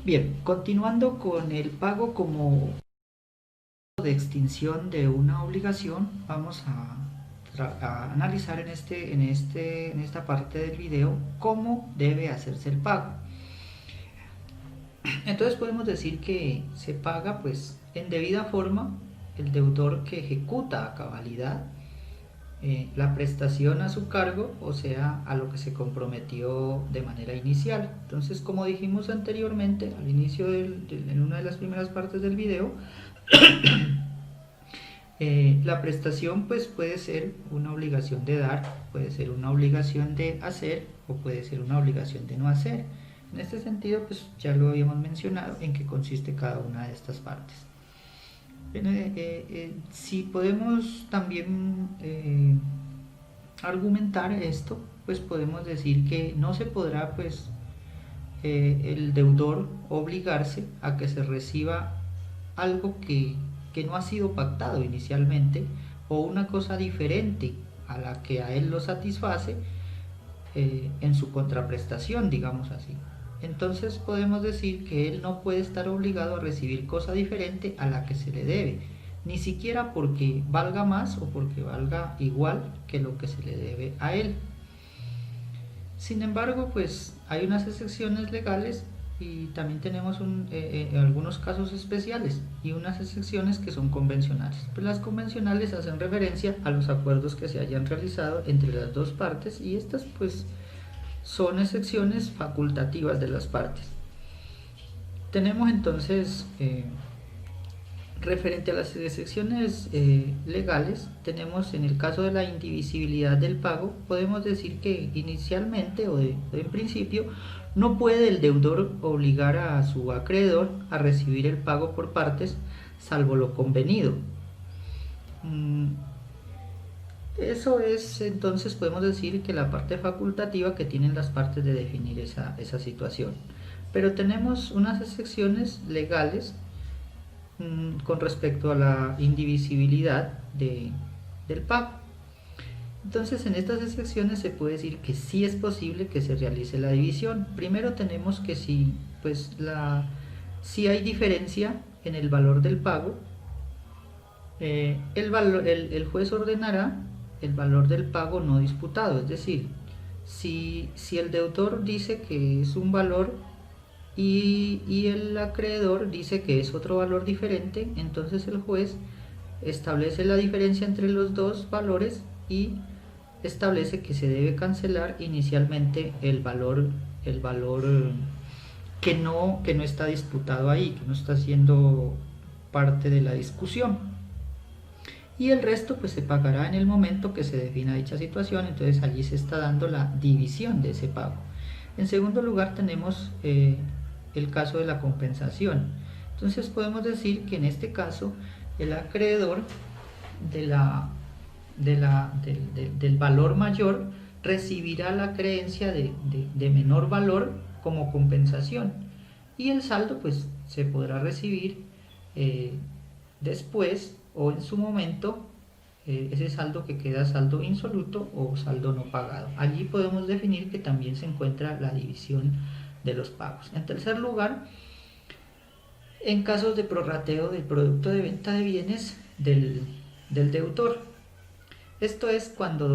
Bien, continuando con el pago como de extinción de una obligación, vamos a analizar en esta parte del video cómo debe hacerse el pago. Entonces podemos decir que se paga pues en debida forma el deudor que ejecuta a cabalidad la prestación a su cargo, o sea, a lo que se comprometió de manera inicial. Entonces, como dijimos anteriormente, al inicio en una de las primeras partes del video, la prestación pues puede ser una obligación de dar, puede ser una obligación de hacer o puede ser una obligación de no hacer. En este sentido, pues ya lo habíamos mencionado en qué consiste cada una de estas partes. Si podemos también argumentar esto, pues podemos decir que no se podrá pues el deudor obligarse a que se reciba algo que no ha sido pactado inicialmente o una cosa diferente a la que a él lo satisface en su contraprestación, digamos así. Entonces podemos decir que él no puede estar obligado a recibir cosa diferente a la que se le debe, ni siquiera porque valga más o porque valga igual que lo que se le debe a él. Sin embargo, pues hay unas excepciones legales y también tenemos algunos casos especiales y unas excepciones que son convencionales. Pues las convencionales hacen referencia a los acuerdos que se hayan realizado entre las dos partes y estas pues son excepciones facultativas de las partes. Tenemos entonces, referente a las excepciones legales, tenemos en el caso de la indivisibilidad del pago, podemos decir que inicialmente o en principio no puede el deudor obligar a su acreedor a recibir el pago por partes, salvo lo convenido. Eso es, entonces podemos decir que la parte facultativa que tienen las partes de definir esa situación. Pero tenemos unas excepciones legales con respecto a la indivisibilidad del pago. Entonces, en estas excepciones se puede decir que sí es posible que se realice la división. Primero tenemos que si hay diferencia en el valor del pago, el juez ordenará el valor del pago no disputado, es decir, si el deudor dice que es un valor y el acreedor dice que es otro valor diferente, entonces el juez establece la diferencia entre los dos valores y establece que se debe cancelar inicialmente el valor que no está disputado ahí, que no está siendo parte de la discusión. Y el resto pues se pagará en el momento que se defina dicha situación, entonces allí se está dando la división de ese pago. En segundo lugar tenemos el caso de la compensación. Entonces podemos decir que en este caso el acreedor del valor mayor recibirá la creencia de menor valor como compensación y el saldo pues se podrá recibir después o en su momento ese saldo que queda saldo insoluto o saldo no pagado. Allí podemos definir que también se encuentra la división de los pagos. En tercer lugar, en casos de prorrateo del producto de venta de bienes del deudor. Esto es cuando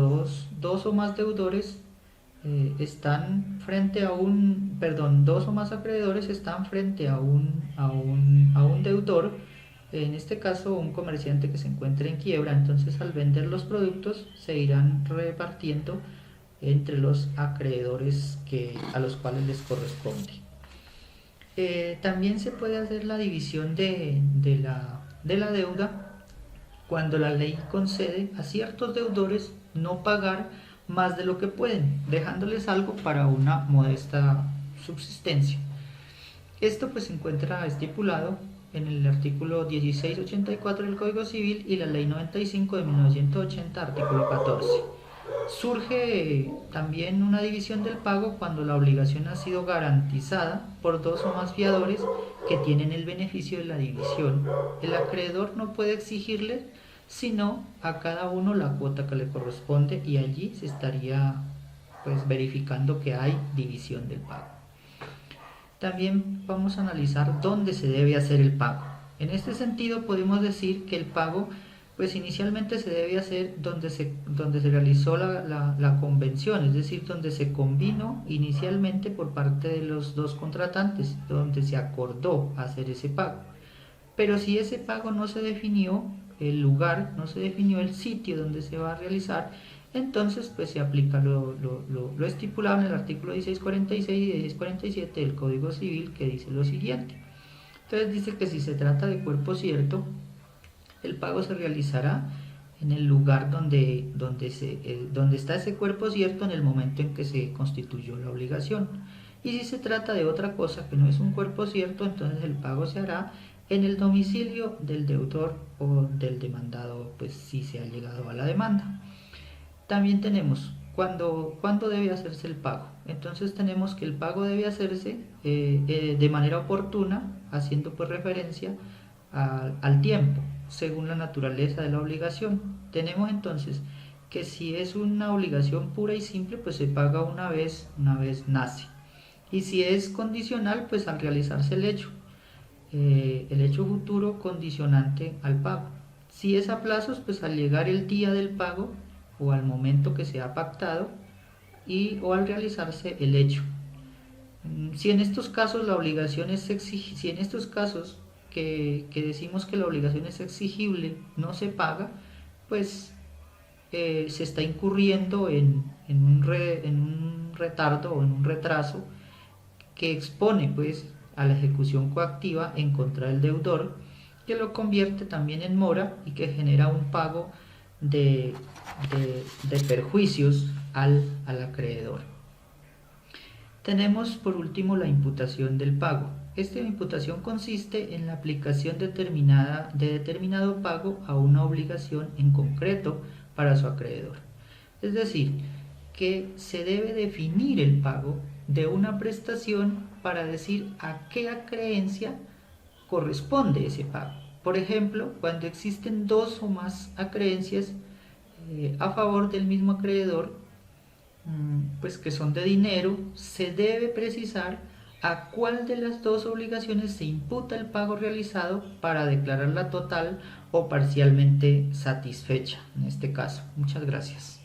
dos o más deudores están frente a dos o más acreedores están frente a un deudor, en este caso un comerciante que se encuentra en quiebra, entonces al vender los productos se irán repartiendo entre los acreedores a los cuales les corresponde. También se puede hacer la división de la deuda cuando la ley concede a ciertos deudores no pagar más de lo que pueden, dejándoles algo para una modesta subsistencia. Esto pues se encuentra estipulado en el artículo 1684 del Código Civil y la ley 95 de 1980, artículo 14. Surge también una división del pago cuando la obligación ha sido garantizada por dos o más fiadores que tienen el beneficio de la división. El acreedor no puede exigirle sino a cada uno la cuota que le corresponde y allí se estaría pues verificando que hay división del pago. también vamos a analizar dónde se debe hacer el pago. En este sentido podemos decir que el pago pues inicialmente se debe hacer donde se realizó la convención, es decir, donde se convino inicialmente por parte de los dos contratantes, donde se acordó hacer ese pago. Pero si ese pago no se definió, el lugar, no se definió el sitio donde se va a realizar, entonces pues se aplica lo estipulado en el artículo 1646 y 1647 del Código Civil, que dice lo siguiente. Entonces dice que si se trata de cuerpo cierto, el pago se realizará en el lugar donde está ese cuerpo cierto en el momento en que se constituyó la obligación. Y si se trata de otra cosa que no es un cuerpo cierto, entonces el pago se hará en el domicilio del deudor o del demandado, pues si se ha llegado a la demanda. También tenemos cuándo debe hacerse el pago. Entonces tenemos que el pago debe hacerse de manera oportuna, haciendo pues referencia al tiempo, según la naturaleza de la obligación. Tenemos entonces que si es una obligación pura y simple, pues se paga una vez nace. Y si es condicional, pues al realizarse el hecho futuro condicionante al pago. Si es a plazos, pues al llegar el día del pago o al momento que se ha pactado o al realizarse el hecho. Si en estos casos la obligación es si en estos casos que decimos que la obligación es exigible no se paga, pues se está incurriendo en un retardo o en un retraso que expone pues a la ejecución coactiva en contra del deudor, que lo convierte también en mora y que genera un pago de perjuicios al acreedor. Tenemos por último la imputación del pago. Esta imputación consiste en la aplicación de determinado pago a una obligación en concreto para su acreedor. Es decir, que se debe definir el pago de una prestación para decir a qué acreencia corresponde ese pago. Por ejemplo, cuando existen dos o más acreencias a favor del mismo acreedor, pues que son de dinero, se debe precisar a cuál de las dos obligaciones se imputa el pago realizado para declararla total o parcialmente satisfecha en este caso. Muchas gracias.